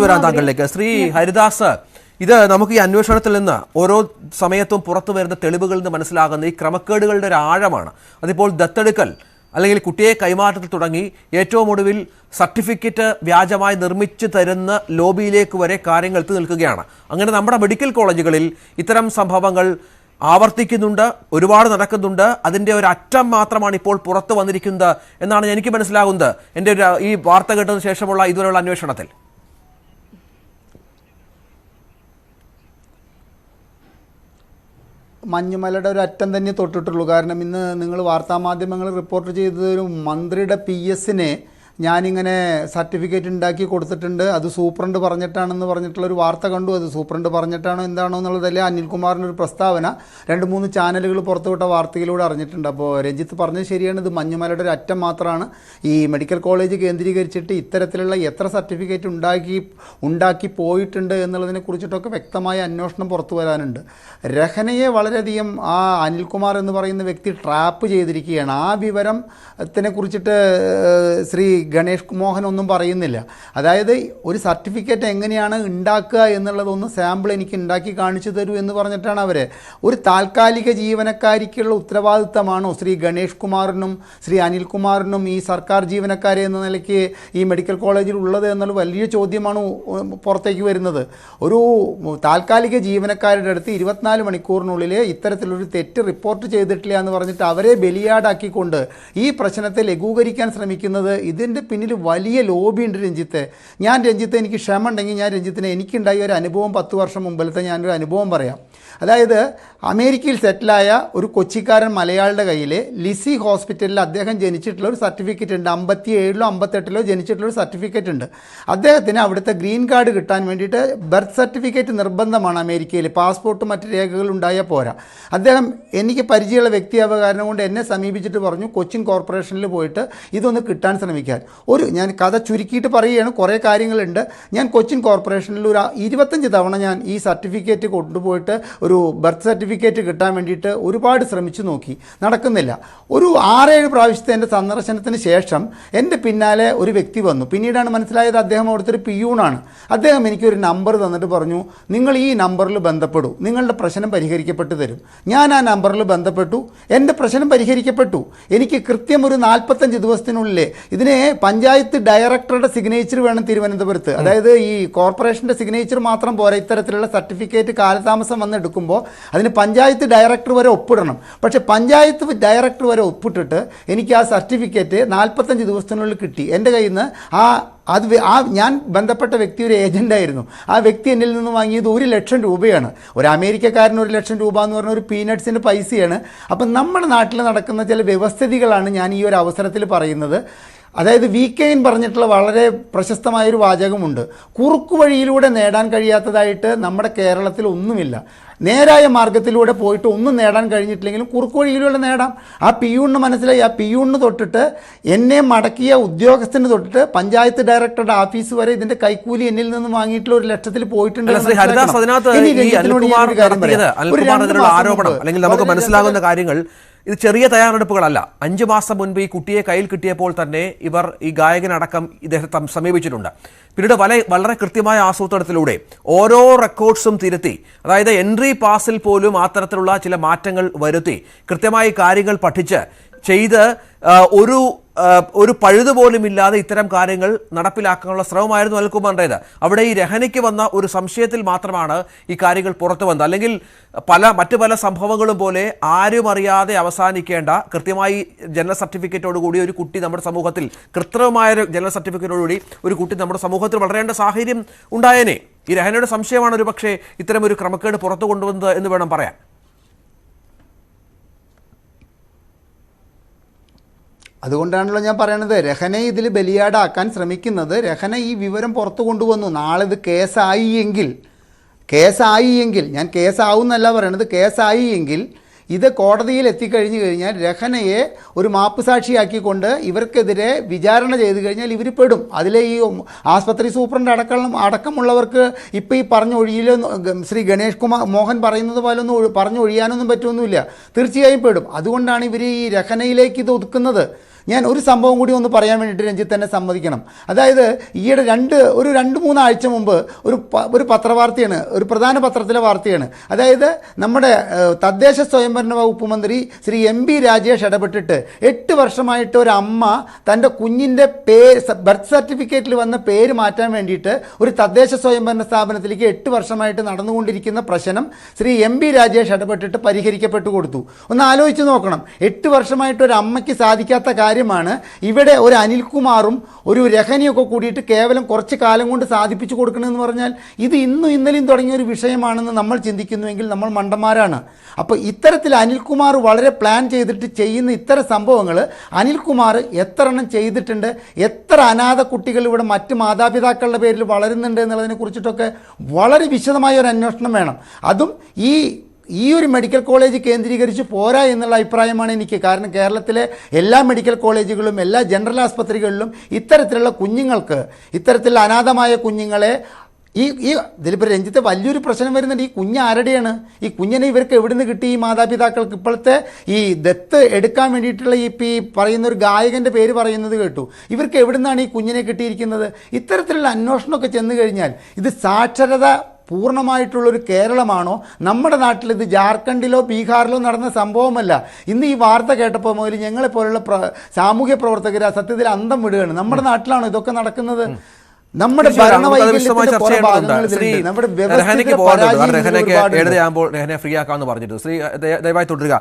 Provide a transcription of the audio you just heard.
വരാൻ താങ്കളിലേക്ക് ശ്രീ ഹരിദാസ്, ഇത് നമുക്ക് ഈ അന്വേഷണത്തിൽ നിന്ന് ഓരോ സമയത്തും പുറത്തു വരുന്ന തെളിവുകളിൽ നിന്ന് മനസ്സിലാകുന്ന ഈ ക്രമക്കേടുകളുടെ ഒരു ആഴമാണ്. അതിപ്പോൾ ദത്തെടുക്കൽ അല്ലെങ്കിൽ കുട്ടിയെ കൈമാറ്റത്തിൽ തുടങ്ങി ഏറ്റവും ഒടുവിൽ സർട്ടിഫിക്കറ്റ് വ്യാജമായി നിർമ്മിച്ചു തരുന്ന ലോബിയിലേക്ക് വരെ കാര്യങ്ങൾ എത്തി നിൽക്കുകയാണ്. അങ്ങനെ നമ്മുടെ മെഡിക്കൽ കോളേജുകളിൽ ഇത്തരം സംഭവങ്ങൾ ആവർത്തിക്കുന്നുണ്ട്, ഒരുപാട് നടക്കുന്നുണ്ട്. അതിൻ്റെ ഒരു അറ്റം മാത്രമാണ് ഇപ്പോൾ പുറത്തു വന്നിരിക്കുന്നത് എന്നാണ് എനിക്ക് മനസ്സിലാകുന്നത് എൻ്റെ ഈ വാർത്ത കേട്ടതിന് ശേഷമുള്ള ഇതുവരെയുള്ള അന്വേഷണത്തിൽ. മഞ്ഞുമലയുടെ ഒരു അറ്റം തന്നെ തൊട്ടിട്ടുള്ളൂ. കാരണം ഇന്ന് നിങ്ങൾ വാർത്താമാധ്യമങ്ങൾ റിപ്പോർട്ട് ചെയ്തത് ഒരു മന്ത്രിയുടെ PSനെ ഞാനിങ്ങനെ സർട്ടിഫിക്കറ്റ് ഉണ്ടാക്കി കൊടുത്തിട്ടുണ്ട്, അത് സൂപ്രണ്ട് പറഞ്ഞിട്ടാണെന്ന് പറഞ്ഞിട്ടുള്ളൊരു വാർത്ത കണ്ടു. അത് സൂപ്രണ്ട് പറഞ്ഞിട്ടാണോ എന്താണോ എന്നുള്ളതല്ല അനിൽകുമാറിൻ്റെ ഒരു പ്രസ്താവന 2-3 ചാനലുകൾ പുറത്തുവിട്ട വാർത്തയിലൂടെ അറിഞ്ഞിട്ടുണ്ട്. അപ്പോൾ രഞ്ജിത്ത് പറഞ്ഞത് ശരിയാണ്, ഇത് മഞ്ഞുമലയുടെ ഒരു അറ്റം മാത്രമാണ്. ഈ മെഡിക്കൽ കോളേജ് കേന്ദ്രീകരിച്ചിട്ട് ഇത്തരത്തിലുള്ള എത്ര സർട്ടിഫിക്കറ്റ് ഉണ്ടാക്കി പോയിട്ടുണ്ട് എന്നുള്ളതിനെ കുറിച്ചിട്ടൊക്കെ വ്യക്തമായ അന്വേഷണം പുറത്തു വരാനുണ്ട്. രഹനയെ വളരെയധികം ആ അനിൽകുമാർ എന്ന് പറയുന്ന വ്യക്തി ട്രാപ്പ് ചെയ്തിരിക്കുകയാണ്. ആ വിവരത്തിനെ കുറിച്ചിട്ട് ശ്രീ ഗണേഷ് മോഹൻ ഒന്നും പറയുന്നില്ല. അതായത് ഒരു സർട്ടിഫിക്കറ്റ് എങ്ങനെയാണ് ഉണ്ടാക്കുക എന്നുള്ളതൊന്ന് സാമ്പിൾ എനിക്ക് ഉണ്ടാക്കി കാണിച്ചു തരൂ എന്ന് പറഞ്ഞിട്ടാണ് അവർ. ഒരു താൽക്കാലിക ജീവനക്കാരിക്കുള്ള ഉത്തരവാദിത്തമാണോ ശ്രീ ഗണേഷ് കുമാറിനും ശ്രീ അനിൽകുമാറിനും ഈ സർക്കാർ ജീവനക്കാരെ എന്ന നിലയ്ക്ക് ഈ മെഡിക്കൽ കോളേജിൽ ഉള്ളത് എന്നുള്ള വലിയ ചോദ്യമാണ് പുറത്തേക്ക് വരുന്നത്. ഒരു താൽക്കാലിക ജീവനക്കാരുടെ അടുത്ത് 24 മണിക്കൂറിനുള്ളിൽ ഇത്തരത്തിലൊരു തെറ്റ് റിപ്പോർട്ട് ചെയ്തിട്ടില്ല എന്ന് പറഞ്ഞിട്ട് അവരെ ബലിയാടാക്കിക്കൊണ്ട് ഈ പ്രശ്നത്തെ ലഘൂകരിക്കാൻ ശ്രമിക്കുന്നത്, ഇതിൻ്റെ പിന്നിൽ വലിയ ലോബി ഉണ്ട് രഞ്ജിത്ത്. എനിക്ക് ക്ഷമ ഉണ്ടെങ്കിൽ ഞാൻ രഞ്ജിത്തിന് എനിക്കുണ്ടായ ഒരു അനുഭവം 10 വർഷം മുമ്പിലത്തെ ഞാനൊരു അനുഭവം പറയാം. അതായത് അമേരിക്കയിൽ സെറ്റിലായ ഒരു കൊച്ചിക്കാരൻ മലയാളിയുടെ കയ്യിൽ ലിസി ഹോസ്പിറ്റലിൽ അദ്ദേഹം ജനിച്ചിട്ടുള്ള ഒരു സർട്ടിഫിക്കറ്റ് ഉണ്ട്. 57-ലോ 58-ലോ ജനിച്ചിട്ടുള്ളൊരു സർട്ടിഫിക്കറ്റ് ഉണ്ട്. അദ്ദേഹത്തിന് അവിടുത്തെ ഗ്രീൻ കാർഡ് കിട്ടാൻ വേണ്ടിയിട്ട് ബർത്ത് സർട്ടിഫിക്കറ്റ് നിർബന്ധമാണ് അമേരിക്കയിൽ. പാസ്പോർട്ടും മറ്റ് രേഖകളും ഉണ്ടായാൽ പോരാ. അദ്ദേഹം എനിക്ക് പരിചയമുള്ള വ്യക്തിയാവുക കാരണം കൊണ്ട് എന്നെ സമീപിച്ചിട്ട് പറഞ്ഞു കൊച്ചിൻ കോർപ്പറേഷനിൽ പോയിട്ട് ഇതൊന്ന് കിട്ടാൻ ശ്രമിക്കാൻ. ഞാൻ കഥ ചുരുക്കിയിട്ട് പറയുകയാണ്, കുറേ കാര്യങ്ങളുണ്ട്. ഞാൻ കൊച്ചിൻ കോർപ്പറേഷനിൽ ഒരു 25 തവണ ഞാൻ ഈ സർട്ടിഫിക്കറ്റ് കൊണ്ടുപോയിട്ട് ഒരു ബർത്ത് സർട്ടിഫിക്കറ്റ് കിട്ടാൻ വേണ്ടിയിട്ട് ഒരുപാട് ശ്രമിച്ചു നോക്കി, നടക്കുന്നില്ല. ഒരു 6-7 പ്രാവശ്യത്തെ എൻ്റെ സന്ദർശനത്തിന് ശേഷം എൻ്റെ പിന്നാലെ ഒരു വ്യക്തി വന്നു. പിന്നീടാണ് മനസ്സിലായത് അദ്ദേഹം അവിടുത്തെ ഒരു പിയൂണാണ്. അദ്ദേഹം എനിക്കൊരു നമ്പർ തന്നിട്ട് പറഞ്ഞു, നിങ്ങൾ ഈ നമ്പറിൽ ബന്ധപ്പെടൂ, നിങ്ങളുടെ പ്രശ്നം പരിഹരിക്കപ്പെട്ടു തരും. ഞാൻ ആ നമ്പറിൽ ബന്ധപ്പെട്ടു, എൻ്റെ പ്രശ്നം പരിഹരിക്കപ്പെട്ടു. എനിക്ക് കൃത്യം ഒരു 45 ദിവസത്തിനുള്ളിൽ ഇതിനെ പഞ്ചായത്ത് ഡയറക്ടറുടെ സിഗ്നേച്ചർ വേണം തിരുവനന്തപുരത്ത്. അതായത് ഈ കോർപ്പറേഷൻ്റെ സിഗ്നേച്ചർ മാത്രം പോരാ, ഇത്തരത്തിലുള്ള സർട്ടിഫിക്കറ്റ് കാലതാമസം വന്നെടുക്കുമ്പോൾ അതിന് പഞ്ചായത്ത് ഡയറക്ടർ വരെ ഒപ്പിടണം. പക്ഷേ പഞ്ചായത്ത് ഡയറക്ടർ വരെ ഒപ്പിട്ടിട്ട് എനിക്ക് ആ സർട്ടിഫിക്കറ്റ് 45 ദിവസത്തിനുള്ളിൽ കിട്ടി. എൻ്റെ കയ്യിൽ നിന്ന് ഞാൻ ബന്ധപ്പെട്ട വ്യക്തി ഒരു ഏജൻ്റായിരുന്നു. ആ വ്യക്തി എന്നിൽ നിന്ന് വാങ്ങിയത് 1 ലക്ഷം രൂപയാണ്. ഒരു അമേരിക്കക്കാരന് 1 ലക്ഷം രൂപ എന്ന് പറഞ്ഞ ഒരു പീനട്സിൻ്റെ പൈസയാണ്. അപ്പം നമ്മുടെ നാട്ടിൽ നടക്കുന്ന ചില വ്യവസ്ഥിതികളാണ് ഞാൻ ഈ ഒരു അവസരത്തിൽ പറയുന്നത്. അതായത് VKN പറഞ്ഞിട്ടുള്ള വളരെ പ്രശസ്തമായൊരു വാചകമുണ്ട്, കുറുക്കു വഴിയിലൂടെ നേടാൻ കഴിയാത്തതായിട്ട് നമ്മുടെ കേരളത്തിൽ ഒന്നുമില്ല. നേരായ മാർഗത്തിലൂടെ പോയിട്ട് ഒന്നും നേടാൻ കഴിഞ്ഞിട്ടില്ലെങ്കിലും കുറുക്കു വഴിയിലൂടെ നേടാം. ആ പിയൂണിന് മനസ്സിലായി. ആ പിയൂണിന് തൊട്ടിട്ട് എന്നെ മടക്കിയ ഉദ്യോഗസ്ഥന് തൊട്ടിട്ട് പഞ്ചായത്ത് ഡയറക്ടറുടെ ഓഫീസ് വരെ ഇതിന്റെ കൈക്കൂലി എന്നിൽ നിന്ന് വാങ്ങിയിട്ടുള്ള 1 ലക്ഷത്തിൽ പോയിട്ടുണ്ട്. ആരോപണം അല്ലെങ്കിൽ നമുക്ക് മനസ്സിലാകുന്ന കാര്യങ്ങൾ, ഇത് ചെറിയ തയ്യാറെടുപ്പുകളല്ല. 5 മാസം മുൻപ് ഈ കുട്ടിയെ കയ്യിൽ കിട്ടിയപ്പോൾ തന്നെ ഇവർ ഈ ഗായകനടക്കം ഇദ്ദേഹത്തെ സമീപിച്ചിട്ടുണ്ട്. പിന്നീട് വളരെ കൃത്യമായ ആസൂത്രണത്തിലൂടെ ഓരോ റെക്കോർഡ്സും തിരുത്തി, അതായത് എൻട്രി പാസിൽ പോലും അത്തരത്തിലുള്ള ചില മാറ്റങ്ങൾ വരുത്തി കൃത്യമായി കാര്യങ്ങൾ പഠിച്ച് ചെയ്ത് ഒരു പഴുതുപോലും ഇല്ലാതെ ഇത്തരം കാര്യങ്ങൾ നടപ്പിലാക്കാനുള്ള ശ്രമമായിരുന്നു അനിൽകുമാറിൻ്റേത്. അവിടെ ഈ രഹനയ്ക്ക് വന്ന ഒരു സംശയത്തിൽ മാത്രമാണ് ഈ കാര്യങ്ങൾ പുറത്തു വന്നത്. അല്ലെങ്കിൽ മറ്റു പല സംഭവങ്ങളും പോലെ ആരും അറിയാതെ അവസാനിക്കേണ്ട കൃത്യമായി ജനന സർട്ടിഫിക്കറ്റോടുകൂടി ഒരു കുട്ടി നമ്മുടെ സമൂഹത്തിൽ, കൃത്രിമമായ ജനന സർട്ടിഫിക്കറ്റോടുകൂടി ഒരു കുട്ടി നമ്മുടെ സമൂഹത്തിൽ വളരേണ്ട സാഹചര്യം ഉണ്ടായേനെ. ഈ രഹനയുടെ സംശയമാണ് ഒരു പക്ഷേ ഇത്തരം ഒരു ക്രമക്കേട് പുറത്തു കൊണ്ടുവന്നത് എന്ന് വേണം പറയാൻ. അതുകൊണ്ടാണല്ലോ ഞാൻ പറയണത്, രഹനെ ഇതിൽ ബലിയാടാക്കാൻ ശ്രമിക്കുന്നത്. രഹന ഈ വിവരം പുറത്തു കൊണ്ടുവന്നു. നാളെ ഇത് കേസായി എങ്കിൽ ഞാൻ കേസാവും എന്നല്ല പറയണത്, കേസായി എങ്കിൽ ഇത് കോടതിയിൽ എത്തിക്കഴിഞ്ഞു കഴിഞ്ഞാൽ രഹനയെ ഒരു മാപ്പുസാക്ഷിയാക്കിക്കൊണ്ട് ഇവർക്കെതിരെ വിചാരണ ചെയ്തു കഴിഞ്ഞാൽ ഇവർ പെടും. അതിലെ ഈ ആസ്പത്രി സൂപ്രണ്ട് അടക്കമുള്ളവർക്ക് ഇപ്പോൾ ഈ പറഞ്ഞൊഴിയിലോ ശ്രീ ഗണേഷ് മോഹൻ പറയുന്നത് പോലൊന്നും പറഞ്ഞൊഴിയാനൊന്നും പറ്റുമൊന്നുമില്ല, തീർച്ചയായും പെടും. അതുകൊണ്ടാണ് ഇവർ ഈ രഹനയിലേക്ക് ഇത് ഒതുക്കുന്നത്. ഞാൻ ഒരു സംഭവം കൂടി ഒന്ന് പറയാൻ വേണ്ടിയിട്ട് രഞ്ജിത്ത് തന്നെ സമ്മതിക്കണം. അതായത് ഈയിടെ ഒരു 2-3 ആഴ്ച മുമ്പ് ഒരു പത്രവാർത്തയാണ്, ഒരു പ്രധാന പത്രത്തിലെ വാർത്തയാണ്. അതായത് നമ്മുടെ തദ്ദേശ സ്വയംഭരണ വകുപ്പ് മന്ത്രി ശ്രീ MP രാജേഷ് ഇടപെട്ടിട്ട് 8 വർഷമായിട്ട് ഒരു അമ്മ തൻ്റെ കുഞ്ഞിൻ്റെ ബർത്ത് സർട്ടിഫിക്കറ്റിൽ വന്ന പേര് മാറ്റാൻ വേണ്ടിയിട്ട് ഒരു തദ്ദേശ സ്വയംഭരണ സ്ഥാപനത്തിലേക്ക് 8 വർഷമായിട്ട് നടന്നുകൊണ്ടിരിക്കുന്ന പ്രശ്നം ശ്രീ MP രാജേഷ് ഇടപെട്ടിട്ട് പരിഹരിക്കപ്പെട്ടു കൊടുത്തു. ഒന്ന് ആലോചിച്ച് നോക്കണം, 8 വർഷമായിട്ട് ഒരു അമ്മയ്ക്ക് സാധിക്കാത്ത കാര്യമാണ് ഇവിടെ ഒരു അനിൽകുമാറും ഒരു രഹനിയൊക്കെ കൂടിയിട്ട് കേവലം കുറച്ച് കാലം കൊണ്ട് സാധിപ്പിച്ചു കൊടുക്കണമെന്ന് പറഞ്ഞാൽ ഇത് ഇന്നും ഇന്നലെയും തുടങ്ങിയ ഒരു വിഷയമാണെന്ന് നമ്മൾ ചിന്തിക്കുന്നുവെങ്കിൽ നമ്മൾ മണ്ടന്മാരാണ്. അപ്പോൾ ഇത്തരത്തിൽ അനിൽകുമാർ വളരെ പ്ലാൻ ചെയ്തിട്ട് ചെയ്യുന്ന ഇത്തരം സംഭവങ്ങൾ അനിൽകുമാർ എത്ര എണ്ണം ചെയ്തിട്ടുണ്ട്, എത്ര അനാഥ കുട്ടികൾ ഇവിടെ മറ്റ് മാതാപിതാക്കളുടെ പേരിൽ വളരുന്നുണ്ട് എന്നുള്ളതിനെ കുറിച്ചിട്ടൊക്കെ വളരെ വിശദമായ ഒരു അന്വേഷണം വേണം. അതും ഈ ഒരു മെഡിക്കൽ കോളേജ് കേന്ദ്രീകരിച്ച് പോരാ എന്നുള്ള അഭിപ്രായമാണ് എനിക്ക്. കാരണം കേരളത്തിലെ എല്ലാ മെഡിക്കൽ കോളേജുകളിലും എല്ലാ ജനറൽ ആസ്പത്രികളിലും ഇത്തരത്തിലുള്ള കുഞ്ഞുങ്ങൾക്ക്, ഇത്തരത്തിലുള്ള അനാഥമായ കുഞ്ഞുങ്ങളെ ഇതിലിപ്പോൾ രഞ്ജിത്ത് വലിയൊരു പ്രശ്നം വരുന്നുണ്ട്. ഈ കുഞ്ഞ് ആരുടെയാണ്? ഈ കുഞ്ഞിനെ ഇവർക്ക് എവിടെ നിന്ന് കിട്ടി? ഈ മാതാപിതാക്കൾക്ക് ഇപ്പോഴത്തെ ഈ ദത്ത് എടുക്കാൻ വേണ്ടിയിട്ടുള്ള ഈ പറയുന്ന ഒരു ഗായകൻ്റെ പേര് പറയുന്നത് കേട്ടു. ഇവർക്ക് എവിടെ നിന്നാണ് ഈ കുഞ്ഞിനെ കിട്ടിയിരിക്കുന്നത്? ഇത്തരത്തിലുള്ള അന്വേഷണമൊക്കെ ചെന്ന് കഴിഞ്ഞാൽ ഇത് സാക്ഷരത പൂർണ്ണമായിട്ടുള്ളൊരു കേരളമാണോ? നമ്മുടെ നാട്ടിൽ ഇത് ജാർഖണ്ഡിലോ ബീഹാറിലോ നടന്ന സംഭവമല്ല. ഇന്ന് ഈ വാർത്ത കേട്ടപ്പോൾ മുതൽ ഞങ്ങളെപ്പോലുള്ള സാമൂഹ്യ പ്രവർത്തകർ സത്യത്തിൽ അന്തം വിടുകയാണ്. നമ്മുടെ നാട്ടിലാണോ ഇതൊക്കെ നടക്കുന്നത്? നമ്മുടെ രഹനയ്ക്ക് 7:30 ഫ്രീ ആക്കാമെന്ന് പറഞ്ഞിട്ട് ശ്രീ ദയവായി തുടരുക.